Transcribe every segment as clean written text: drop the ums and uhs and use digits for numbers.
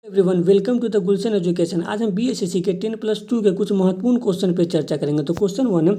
Everyone, welcome to the Gulshan education. आज हम BSSC के 10+2 के कुछ महत्वपूर्ण क्वेश्चन पे चर्चा करेंगे। तो क्वेश्चन 1 है,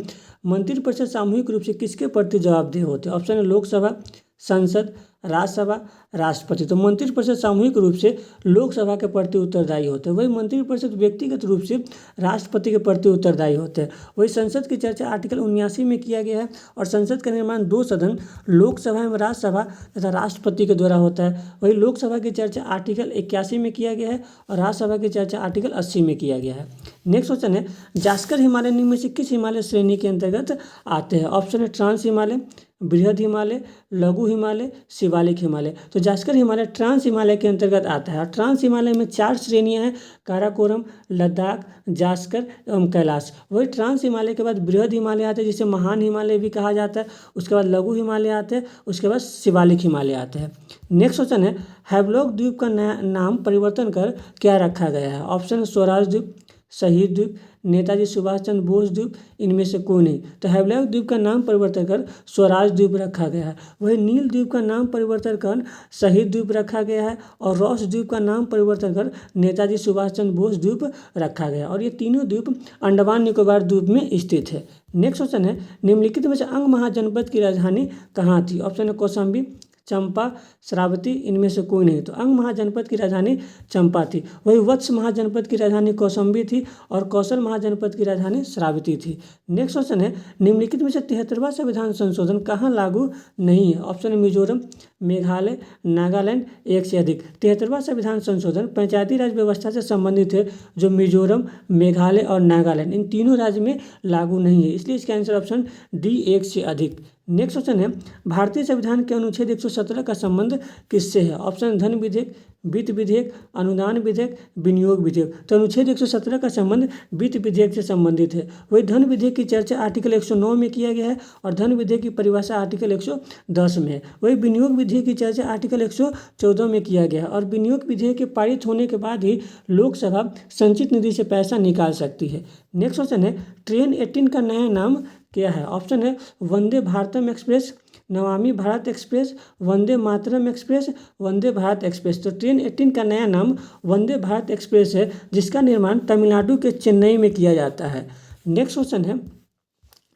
मंत्रिपरिषद सामूहिक रूप से किसके प्रति जवाबदेह होते हैं? ऑप्शन है लोकसभा, संसद, राज्यसभा, राष्ट्रपति। तो मंत्रिपरिषद सामूहिक रूप से लोकसभा के प्रति उत्तरदायी होते हैं, वही मंत्रिपरिषद व्यक्तिगत रूप से राष्ट्रपति के प्रति उत्तरदायी होते हैं। वही संसद की चर्चा आर्टिकल 79 में किया गया है और संसद का निर्माण 2 सदन लोकसभा एवं राज्यसभा तथा राष्ट्रपति के द्वारा होता है। वही लोकसभा की चर्चा आर्टिकल 81 में किया गया है और राज्यसभा की चर्चा आर्टिकल 80 में किया गया है। नेक्स्ट क्वेश्चन है, जास्कर हिमालय निम्न में से किस हिमालय श्रेणी के अंतर्गत आते हैं? ऑप्शन है ट्रांस हिमालय, बृहद हिमालय, लघु हिमालय, शिवालिक हिमालय। तो जास्कर हिमालय ट्रांस हिमालय के अंतर्गत आता है और ट्रांस हिमालय में 4 श्रेणियां हैं, काराकोरम, लद्दाख, जास्कर एवं कैलाश। वही ट्रांस हिमालय के बाद बृहद हिमालय आते हैं जिसे महान हिमालय भी कहा जाता है। उसके बाद लघु हिमालय आते हैं, उसके बाद शिवालिक हिमालय आते हैं। नेक्स्ट क्वेश्चन है, हैवलॉक द्वीप का नया नाम परिवर्तन कर क्या रखा गया है? ऑप्शन है स्वराज द्वीप, शहीद द्वीप, नेताजी सुभाष चंद्र बोस द्वीप, इनमें से कोई नहीं। तो हैवलॉक द्वीप का नाम परिवर्तन कर स्वराज द्वीप रखा गया है। वही नील द्वीप का नाम परिवर्तन कर शहीद द्वीप रखा गया है और रॉस द्वीप का नाम परिवर्तन कर नेताजी सुभाष चंद्र बोस द्वीप रखा गया है। और ये तीनों द्वीप अंडमान निकोबार द्वीप में स्थित है। नेक्स्ट क्वेश्चन है, निम्नलिखित में से अंग महाजनपद की राजधानी कहाँ थी? ऑप्शन है कौशाम्बी, चंपा, श्रावती, इनमें से कोई नहीं। तो अंग महाजनपद की राजधानी चंपा थी। वही वत्स महाजनपद की राजधानी कौशाम्बी थी और कौशल महाजनपद की राजधानी श्रावती थी। नेक्स्ट क्वेश्चन है, निम्नलिखित में से 73वां संविधान संशोधन कहाँ लागू नहीं है? ऑप्शन है मिजोरम, मेघालय, नागालैंड, एक से अधिक। 73वां संविधान संशोधन पंचायती राज व्यवस्था से संबंधित है, जो मिजोरम, मेघालय और नागालैंड इन तीनों राज्य में लागू नहीं है, इसलिए इसका आंसर ऑप्शन डी, एक से अधिक। नेक्स्ट क्वेश्चन है, भारतीय संविधान के अनुच्छेद 117 का संबंध किससे है? ऑप्शन धन विधेयक, वित्त विधेयक, अनुदान विधेयक, विनियोग विधेयक। तो अनुच्छेद 117 का संबंध वित्त विधेयक से संबंधित है। वही धन विधेयक की चर्चा आर्टिकल 109 में किया गया है और धन विधेयक की परिभाषा आर्टिकल 110 में है। वही विनियोग विधेयक की चर्चा आर्टिकल 114 में किया गया है और विनियोग विधेयक के पारित होने के बाद ही लोकसभा संचित निधि से पैसा निकाल सकती है। नेक्स्ट क्वेश्चन है, ट्रेन 18 का नया नाम क्या है? ऑप्शन है वंदे Bharatam express, Namami Bharat express, Vande Mataram express, Vande Bharat express. तो ट्रेन 18 का नया नाम वंदे भारत एक्सप्रेस है, जिसका निर्माण तमिलनाडु के चेन्नई में किया जाता है। नेक्स्ट क्वेश्चन है,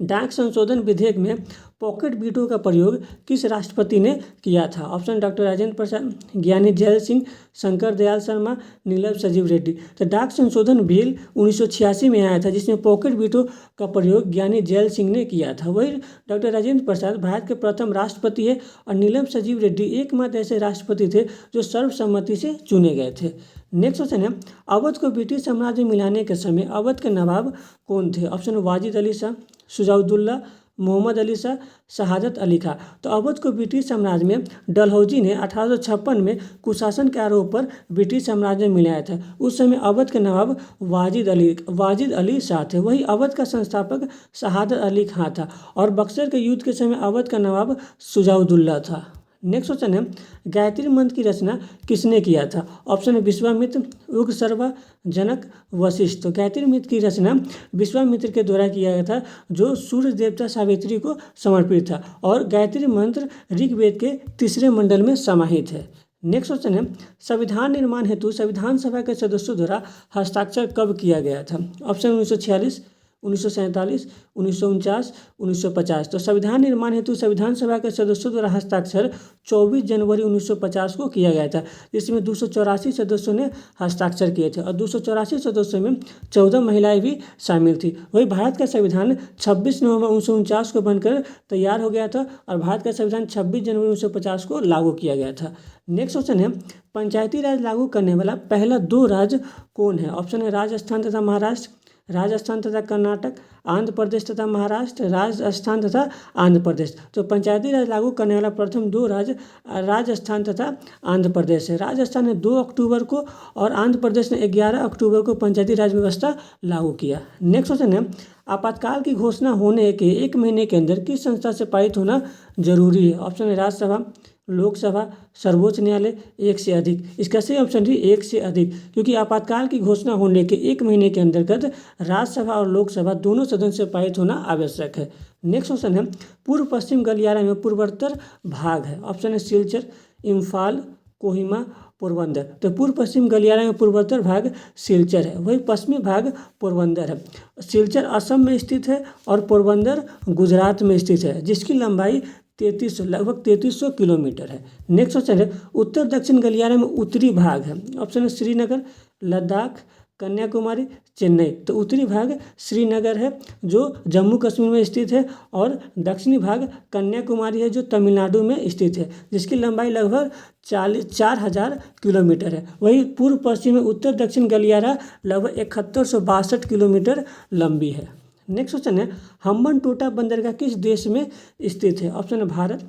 डाक संशोधन विधेयक में पॉकेट वीटो का प्रयोग किस राष्ट्रपति ने किया था? ऑप्शन डॉक्टर राजेंद्र प्रसाद, ज्ञानी जैल सिंह, शंकर दयाल शर्मा, नीलम संजीव रेड्डी। तो डाक संशोधन बिल 1986 में आया था, जिसमें पॉकेट वीटो का प्रयोग ज्ञानी जैल सिंह ने किया था। वही डॉक्टर राजेंद्र प्रसाद भारत के प्रथम राष्ट्रपति है और नीलम संजीव रेड्डी एकमात्र ऐसे राष्ट्रपति थे जो सर्वसम्मति से चुने गए थे। नेक्स्ट क्वेश्चन है, अवध को ब्रिटिश साम्राज्य मिलाने के समय अवध के नवाब कौन थे? ऑप्शन वाजिद अली शाह, शुजाउद्दौला, मोहम्मद अली शाह, शहादत अली खां। तो अवध को ब्रिटिश साम्राज्य में डलहौजी ने 1856 में कुशासन के आरोप पर ब्रिटिश साम्राज्य में मिलाया था। उस समय अवध के नवाब वाजिद अली शाह थे। वही अवध का संस्थापक शहादत अली खां था और बक्सर के युद्ध के समय अवध का नवाब शुजाउद्दौला था। नेक्स्ट क्वेश्चन है, गायत्री मंत्र की रचना किसने किया था? ऑप्शन है विश्वामित्र, उग्रशर्वा, जनक, वशिष्ठ। तो गायत्री मंत्र की रचना विश्वामित्र के द्वारा किया गया था, जो सूर्य देवता सावित्री को समर्पित था और गायत्री मंत्र ऋग्वेद के 3 मंडल में समाहित है। नेक्स्ट क्वेश्चन है, संविधान निर्माण हेतु संविधान सभा के सदस्यों द्वारा हस्ताक्षर कब किया गया था? ऑप्शन 1946, 1947, 1949, 1950। तो संविधान निर्माण हेतु संविधान सभा के सदस्यों द्वारा हस्ताक्षर 24 जनवरी 1950 को किया गया था, जिसमें 284 सदस्यों ने हस्ताक्षर किए थे और 284 सदस्यों में 14 महिलाएं भी शामिल थी। वही भारत का संविधान 26 नवंबर 1949 को बनकर तैयार हो गया था और भारत का संविधान 26 जनवरी 1950 को लागू किया गया था। नेक्स्ट क्वेश्चन है, पंचायती राज लागू करने वाला पहला 2 राज्य कौन है? ऑप्शन है राजस्थान तथा महाराष्ट्र, राजस्थान तथा कर्नाटक, आंध्र प्रदेश तथा महाराष्ट्र, राजस्थान तथा आंध्र प्रदेश। तो पंचायती राज लागू करने वाला प्रथम 2 राज्य राजस्थान तथा आंध्र प्रदेश है। राजस्थान ने 2 अक्टूबर को और आंध्र प्रदेश ने 11 अक्टूबर को पंचायती राज व्यवस्था लागू किया। नेक्स्ट क्वेश्चन है, आपातकाल की घोषणा होने के 1 महीने के अंदर किस संस्था से पारित होना जरूरी है? ऑप्शन है राज्यसभा, लोकसभा, सर्वोच्च न्यायालय, एक से अधिक। इसका सही ऑप्शन डी, एक से अधिक, क्योंकि आपातकाल की घोषणा होने के 1 महीने के अंतर्गत राज्यसभा और लोकसभा दोनों सदन से पारित होना आवश्यक है। नेक्स्ट क्वेश्चन है, पूर्व पश्चिम गलियारा में पूर्वोत्तर भाग है। ऑप्शन है सिलचर, इम्फाल, कोहिमा, पोरबंदर। तो पूर्व पश्चिम गलियारा में पूर्वोत्तर भाग सिलचर है, वही पश्चिमी भाग पोरबंदर है। सिलचर असम में स्थित है और पोरबंदर गुजरात में स्थित है, जिसकी लंबाई लगभग 3300 किलोमीटर है। नेक्स्ट क्वेश्चन है, उत्तर दक्षिण गलियारा में उत्तरी भाग है। ऑप्शन है श्रीनगर, लद्दाख, कन्याकुमारी, चेन्नई। तो उत्तरी भाग श्रीनगर है जो जम्मू कश्मीर में स्थित है, और दक्षिणी भाग कन्याकुमारी है जो तमिलनाडु में स्थित है, जिसकी लंबाई लगभग 4000 किलोमीटर है। वही पूर्व पश्चिम में उत्तर दक्षिण गलियारा लगभग 7162 किलोमीटर लंबी है। नेक्स्ट क्वेश्चन है, हम्बन टोटा बंदरगाह किस देश में स्थित है? ऑप्शन है भारत,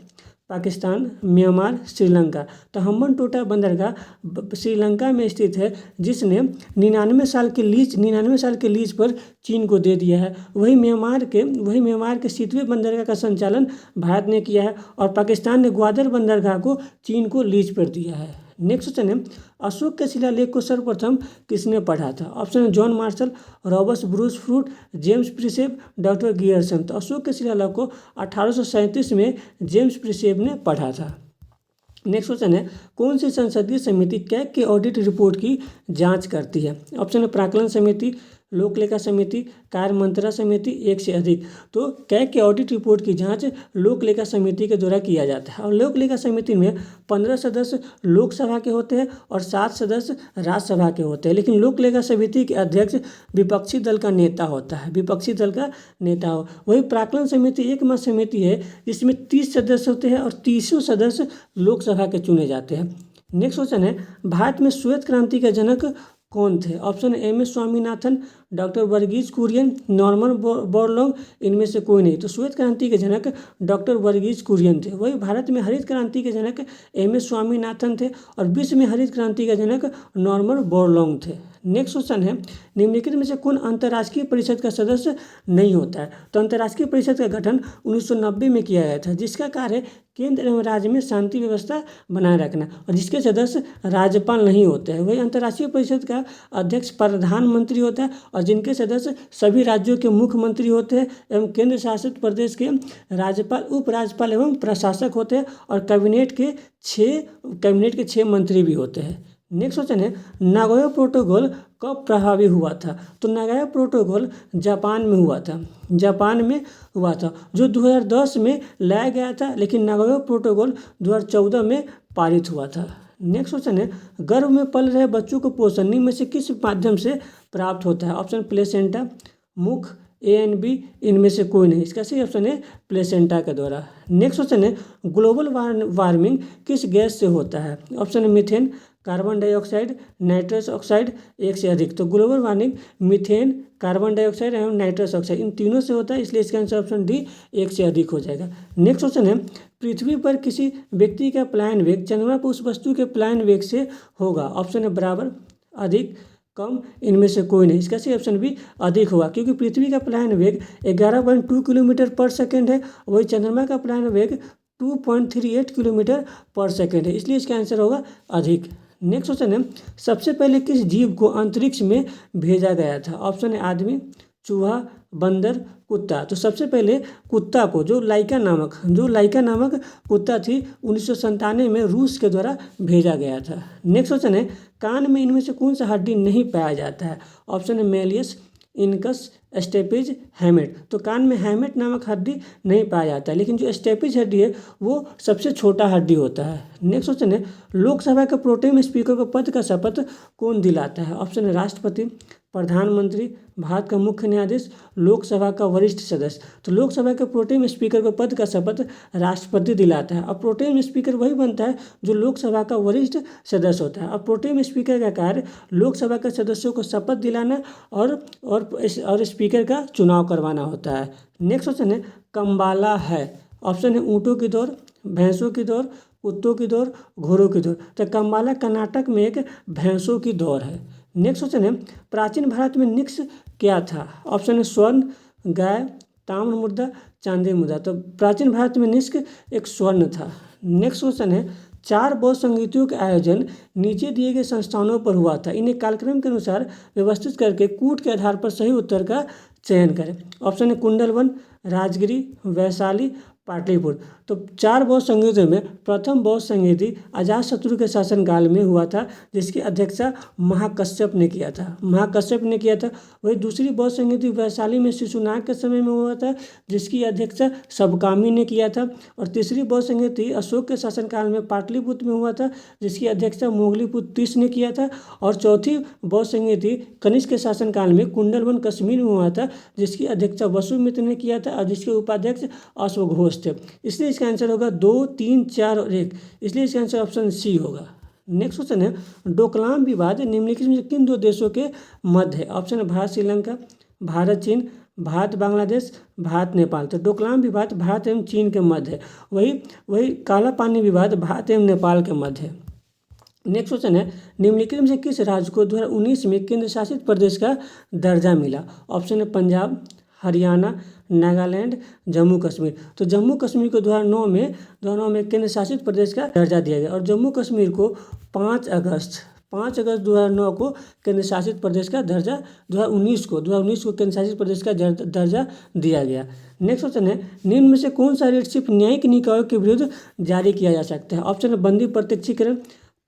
पाकिस्तान, म्यांमार, श्रीलंका। तो हम्बन टोटा बंदरगाह श्रीलंका में स्थित है, जिसने 99 साल के लीज पर चीन को दे दिया है। वही म्यांमार के सितवे बंदरगाह का संचालन भारत ने किया है, और पाकिस्तान ने ग्वादर बंदरगाह को चीन को लीज पर दिया है। नेक्स्ट क्वेश्चन है, अशोक के शिलालेख को सर्वप्रथम किसने पढ़ा था? ऑप्शन है John Marshall, Robert Bruce Foote, James Prinsep, doctor Grierson. तो अशोक के शिलालेख को 1837 में जेम्स प्रिसेप ने पढ़ा था। नेक्स्ट क्वेश्चन है, कौन सी संसदीय समिति कैग के ऑडिट रिपोर्ट की जांच करती है? ऑप्शन है प्राक्कलन समिति, लोक लेखा समिति, कार्य मंत्रणा समिति, एक से अधिक। तो कैग के ऑडिट रिपोर्ट की जांच लोक लेखा समिति के द्वारा किया जाता है, और लोक लेखा समिति में 15 सदस्य लोकसभा के होते हैं और 7 सदस्य राज्यसभा के होते हैं। लेकिन लोक लेखा समिति के अध्यक्ष विपक्षी दल का नेता होता है, वही प्राक्कलन समिति एकमात्र समिति है जिसमें 30 सदस्य होते हैं और 30 सदस्य लोकसभा के चुने जाते हैं। नेक्स्ट क्वेश्चन है, भारत में श्वेत क्रांति का जनक कौन थे? ऑप्शन है M S. Swaminathan, doctor Verghese Kurien, Norman Borlaug, इनमें से कोई नहीं। तो श्वेत क्रांति के जनक डॉक्टर वर्गीज कुरियन थे। वही भारत में हरित क्रांति के जनक एम.एस. स्वामीनाथन थे, और विश्व में हरित क्रांति के जनक नॉर्मन बोरलॉग थे। नेक्स्ट क्वेश्चन है, निम्नलिखित में से कौन अंतर्राष्ट्रीय परिषद का सदस्य नहीं होता है? तो अंतर्राष्ट्रीय परिषद का गठन 1990 में किया गया था, जिसका कार्य केंद्र एवं राज्य में शांति व्यवस्था बनाए रखना, और जिसके सदस्य राज्यपाल नहीं होते हैं। वही अंतर्राष्ट्रीय परिषद का अध्यक्ष प्रधानमंत्री होता है, और जिनके सदस्य सभी राज्यों के मुख्यमंत्री होते हैं एवं केंद्र शासित प्रदेश के राज्यपाल, उपराज्यपाल एवं प्रशासक होते हैं, और कैबिनेट के 6 मंत्री भी होते हैं। नेक्स्ट क्वेश्चन है, नागोया प्रोटोकॉल कब प्रभावी हुआ था? तो नागोया प्रोटोकॉल जापान में हुआ था, जो 2010 में लाया गया था, लेकिन नागोया प्रोटोकॉल 2014 में पारित हुआ था। नेक्स्ट क्वेश्चन है, गर्भ में पल रहे बच्चों को पोषण निम्न में से किस माध्यम से प्राप्त होता है? ऑप्शन प्लेसेंटा, मुख, ए एंड बी, इनमें से कोई नहीं। इसका सही ऑप्शन है प्लेसेंटा के द्वारा। नेक्स्ट क्वेश्चन है, ग्लोबल वार्मिंग किस गैस से होता है? ऑप्शन है methane, carbon dioxide, nitrous oxide, एक से अधिक। तो global warming methane, carbon dioxide एवं नाइट्रस ऑक्साइड, इन तीनों से होता है, इसलिए इसका आंसर ऑप्शन डी, एक से अधिक हो जाएगा। नेक्स्ट क्वेश्चन है, पृथ्वी पर किसी व्यक्ति का पलायन वेग चंद्रमा पर उस वस्तु के पलायन वेग से होगा? ऑप्शन है बराबर, अधिक, कम, इनमें से कोई नहीं। इसका सही ऑप्शन भी अधिक होगा, क्योंकि पृथ्वी का पलायन वेग 11.2 किलोमीटर पर सेकेंड है, वही चंद्रमा का पलायन वेग 2.38 किलोमीटर पर सेकेंड है, इसलिए इसका आंसर होगा अधिक। नेक्स्ट क्वेश्चन है, सबसे पहले किस जीव को अंतरिक्ष में भेजा गया था? ऑप्शन है आदमी, चूहा, बंदर, कुत्ता। तो सबसे पहले कुत्ता को, जो लाइका नामक कुत्ता थी, 1997 में रूस के द्वारा भेजा गया था। नेक्स्ट क्वेश्चन है, कान में इनमें से कौन सा हड्डी नहीं पाया जाता है? ऑप्शन है मेलियस, इनकस, स्टेपिज, हैमेट। तो कान में हैमेट नामक हड्डी नहीं पाया जाता है, लेकिन जो स्टेपिज हड्डी है वो सबसे छोटा हड्डी होता है। नेक्स्ट क्वेश्चन है, लोकसभा के प्रोटेम स्पीकर को पद का शपथ कौन दिलाता है? ऑप्शन है राष्ट्रपति, प्रधानमंत्री, भारत का मुख्य न्यायाधीश, लोकसभा का वरिष्ठ सदस्य। तो लोकसभा के प्रोटेम स्पीकर को पद का शपथ राष्ट्रपति दिलाता है। अब प्रोटेम स्पीकर वही बनता है जो लोकसभा का वरिष्ठ सदस्य होता है। अब प्रोटेम स्पीकर का कार्य लोकसभा के सदस्यों को शपथ दिलाना और स्पीकर का चुनाव करवाना होता है। नेक्स्ट क्वेश्चन है, कम्बाला है? ऑप्शन है ऊँटों की दौड़, भैंसों की दौड़, कुत्तों की दौड़, घोड़ों की दौड़। तो कम्बाला कर्नाटक में एक भैंसों की दौड़ है। नेक्स्ट क्वेश्चन है, प्राचीन भारत में निक्स क्या था? ऑप्शन है स्वर्ण, गाय, ताम्र मुद्रा, चांदी मुद्रा। तो प्राचीन भारत में निक्स एक स्वर्ण था। नेक्स्ट क्वेश्चन है, 4 बौद्ध संगीतों का आयोजन नीचे दिए गए संस्थानों पर हुआ था, इन्हें कालक्रम के अनुसार व्यवस्थित करके कूट के आधार पर सही उत्तर का चयन करें। ऑप्शन है कुंडलवन, राजगिरी, वैशाली, पाटलिपुत्र। तो 4 बौद्ध संहिता में प्रथम बौद्ध संहिता अजातशत्रु के शासनकाल में हुआ था, जिसकी अध्यक्षता महाकश्यप ने किया था। वही दूसरी बौद्ध संहिता वैशाली में शिशुनाग के समय में हुआ था, जिसकी अध्यक्षता सबकामी ने किया था। और तीसरी बौद्ध संहिता अशोक के शासनकाल में पाटलिपुत्र में हुआ था, जिसकी अध्यक्षता मोगलीपुत्र तीस ने किया था। और चौथी बौद्ध संहिता कनिष्क के शासनकाल में कुंडलवन कश्मीर में हुआ था, जिसकी अध्यक्षता वसुमित्र ने किया था और जिसके उपाध्यक्ष अश्वघोष थे। इसलिए इसका आंसर होगा 2, 3, 4 और 1, इसलिए इसका आंसर ऑप्शन सी होगा। नेक्स्ट क्वेश्चन है, डोकलाम विवाद निम्नलिखित में किन 2 देशों के मध्य है? ऑप्शन है भारत श्रीलंका, भारत चीन, भारत बांग्लादेश, भारत नेपाल। तो डोकलाम विवाद भारत एवं चीन के मध्य है। वही काला पानी विवाद भारत एवं नेपाल के मध्य है। नेक्स्ट क्वेश्चन है, निम्नलिखित में से किस राज्य को 2019 में केंद्र शासित प्रदेश का दर्जा मिला? ऑप्शन है पंजाब, हरियाणा, नागालैंड, जम्मू कश्मीर। तो जम्मू कश्मीर को 2009 में केंद्र शासित प्रदेश का दर्जा दिया गया और जम्मू कश्मीर को 5 अगस्त 2009 को केंद्र शासित प्रदेश का दर्जा 2019 को केंद्र शासित प्रदेश का दर्जा दिया गया। नेक्स्ट क्वेश्चन है, निम्न में से कौन सा रेट सिर्फ न्यायिक निकायों के विरुद्ध जारी किया जा सकता है? ऑप्शन है बंदी प्रत्यक्षीकरण,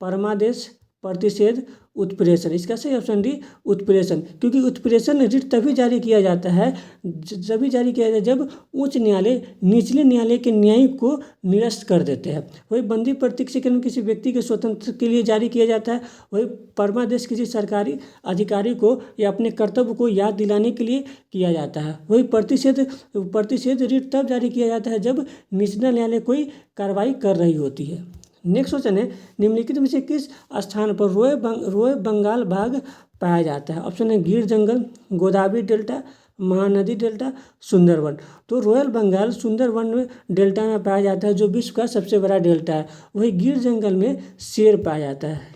परमादेश, प्रतिषेध, उत्प्रेषण। इसका सही ऑप्शन डी उत्प्रेषण, क्योंकि उत्प्रेषण रिट तभी जारी किया जाता है जब उच्च न्यायालय निचले न्यायालय के न्यायिक को निरस्त कर देते हैं। वही बंदी प्रत्यक्षीकरण किसी व्यक्ति के स्वतंत्र के लिए जारी किया जाता है। वही परमादेश किसी सरकारी अधिकारी को या अपने कर्तव्य को याद दिलाने के लिए किया जाता है। वही प्रतिषेध रिट तब जारी किया जाता है जब निचला न्यायालय कोई कार्रवाई कर रही होती है। नेक्स्ट क्वेश्चन है, निम्नलिखित में से किस स्थान पर रोय बंगाल बाघ पाया जाता है? ऑप्शन है गिर जंगल, गोदावरी डेल्टा, महानदी डेल्टा, सुंदरवन। तो रॉयल बंगाल सुंदरवन में डेल्टा में पाया जाता है, जो विश्व का सबसे बड़ा डेल्टा है। वही गिर जंगल में शेर पाया जाता है।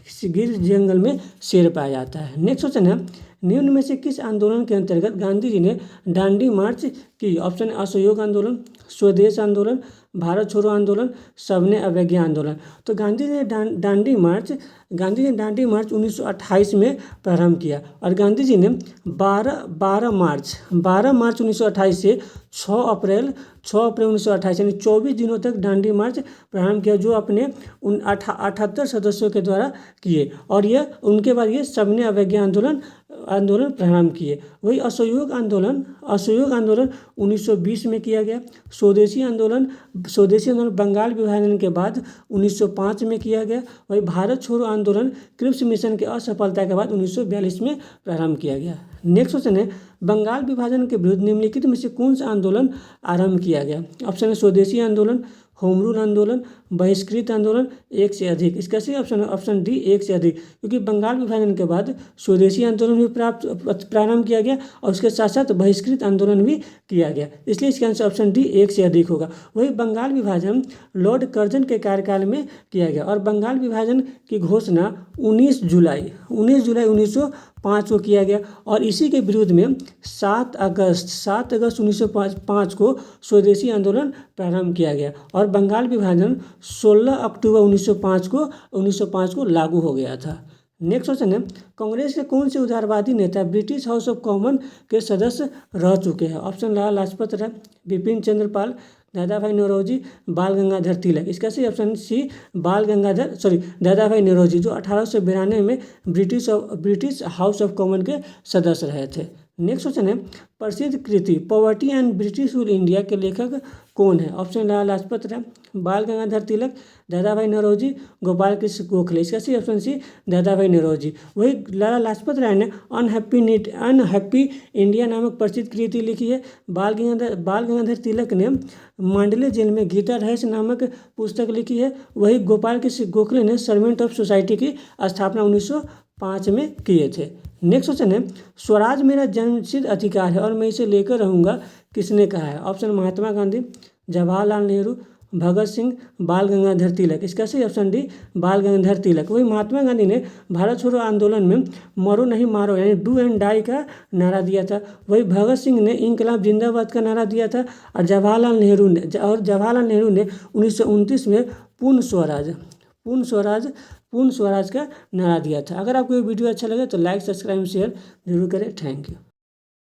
नेक्स्ट क्वेश्चन है, निम्न में से किस आंदोलन के अंतर्गत गांधी जी ने दांडी मार्च की? ऑप्शन असहयोग आंदोलन, स्वदेश आंदोलन, भारत छोड़ो आंदोलन, सबने अवज्ञा आंदोलन। तो गांधी जी ने दांडी मार्च 1928 में प्रारंभ किया और गांधी जी ने 12 मार्च 1928 से 6 अप्रैल 1928 यानी 24 दिनों तक दांडी मार्च प्रारंभ किया, जो अपने 78 सदस्यों के द्वारा किए। और यह उनके बाद ये सबने अवज्ञा आंदोलन प्रारंभ किए। वही असहयोग आंदोलन 1920 में किया गया। स्वदेशी आंदोलन बंगाल विभाजन के बाद 1905 में किया गया। वही भारत छोड़ो आंदोलन क्रिप्स मिशन की असफलता के बाद 1942 में प्रारंभ किया गया। नेक्स्ट क्वेश्चन है, बंगाल विभाजन के विरुद्ध निम्नलिखित में से कौन सा आंदोलन आरंभ किया गया? ऑप्शन है स्वदेशी आंदोलन, होम रूल आंदोलन, बहिष्कृत आंदोलन, एक से अधिक। इसका सही ऑप्शन है ऑप्शन डी एक से अधिक, क्योंकि बंगाल विभाजन के बाद स्वदेशी आंदोलन भी प्रारंभ किया गया और उसके साथ साथ बहिष्कृत आंदोलन भी किया गया, इसलिए इसका आंसर ऑप्शन डी एक से अधिक होगा। वही बंगाल विभाजन लॉर्ड कर्जन के कार्यकाल में किया गया और बंगाल विभाजन की घोषणा 19 जुलाई 1905 को किया गया और इसी के विरुद्ध में 7 अगस्त 1905 को स्वदेशी आंदोलन प्रारंभ किया गया और बंगाल विभाजन 16 अक्टूबर 1905 को लागू हो गया था। नेक्स्ट क्वेश्चन है, कांग्रेस के कौन से उदारवादी नेता ब्रिटिश हाउस ऑफ कॉमन के सदस्य रह चुके हैं? ऑप्शन लाला लाजपत राय, बिपिन चंद्र पाल, दादा भाई नौरोजी, बाल गंगाधर तिलक। इसका सही ऑप्शन सी दादा भाई नौरोजी, जो 1892 में ब्रिटिश हाउस ऑफ कॉमन के सदस्य रहे थे। नेक्स्ट क्वेश्चन है, प्रसिद्ध कृति poverty and British rule India के लेखक कौन है? ऑप्शन लाला लाजपत राय, बाल गंगाधर तिलक, दादा भाई नौरोजी, गोपाल कृष्ण गोखले। इसका सही ऑप्शन सी दादा भाई नौरोजी। वही लाला लाजपत राय ने अनहैप्पी इंडिया नामक प्रसिद्ध कृति लिखी है। बाल गंगाधर तिलक ने मांडले जेल में गीता रहस्य नामक पुस्तक लिखी है। वही गोपाल कृष्ण गोखले ने सर्वेंट ऑफ सोसाइटी की स्थापना 1905 में किए थे। नेक्स्ट क्वेश्चन है, स्वराज मेरा जन्मसिद्ध अधिकार है और मैं इसे लेकर रहूँगा, किसने कहा है? ऑप्शन महात्मा गांधी, जवाहरलाल नेहरू, भगत सिंह, बाल गंगाधर तिलक। इसका सही ऑप्शन डी बाल गंगाधर तिलक। वही महात्मा गांधी ने भारत छोड़ो आंदोलन में मरो नहीं मारो यानी डू एंड डाई का नारा दिया था। वही भगत सिंह ने इंकलाब जिंदाबाद का नारा दिया था और जवाहरलाल नेहरू ने 1929 में पूर्ण स्वराज का नारा दिया था। अगर आपको ये वीडियो अच्छा लगे तो लाइक, सब्सक्राइब, शेयर जरूर करें। Thank you.